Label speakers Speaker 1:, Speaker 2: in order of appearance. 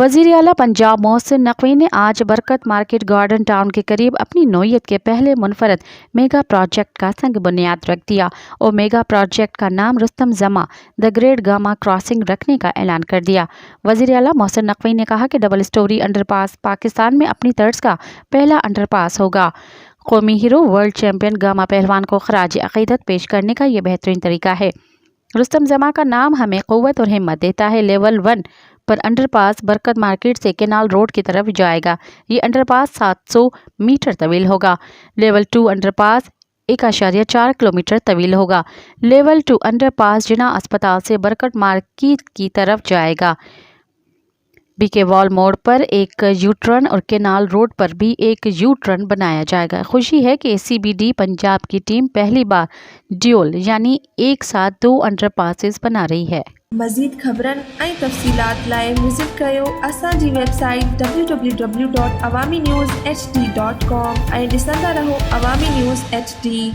Speaker 1: वज़ीर आला पंजाब मोहसिन नकवी ने आज बरकत मार्केट गार्डन टाउन के करीब अपनी नौयत के पहले मुनफरद मेगा प्रोजेक्ट का संग बुनियाद रख दिया और मेगा प्रोजेक्ट का नाम रुस्तम जमा द ग्रेट गामा क्रॉसिंग रखने का ऐलान कर दिया। वज़ीर आला मोहसिन नकवी ने कहा कि डबल स्टोरी अंडरपास पाकिस्तान में अपनी तर्ज का पहला अंडरपास होगा। कौमी हीरो वर्ल्ड चैंपियन गामा पहलवान को खराज अकीदत पेश करने का ये बेहतरीन तरीका है। रुस्तम जमा का नाम हमें क़ुव्वत और हिम्मत देता है। लेवल 1 पर अंडरपास बरकत मार्केट से केनाल रोड की तरफ जाएगा। ये अंडरपास 700 मीटर तवील होगा। लेवल 2 अंडरपास 1.4 किलोमीटर तवील होगा। लेवल 2 अंडरपास जिना अस्पताल से बरकत मार्केट की तरफ जाएगा। बीके वॉल मोड़ पर एक यू टर्न और केनाल रोड पर भी एक यू टर्न बनाया जाएगा। खुशी है कि CBD पंजाब की टीम पहली बार ड्यूल यानी एक साथ 2 अंडरपासेस बना रही है।
Speaker 2: मज़ीद ख़बरन ऐं तफ़सीलात लाइ विज़िट कयो असांजी वेबसाइट www.awamiNewsHD.com ऐं ॾिसंदा रहो अवामी न्यूज़ HD।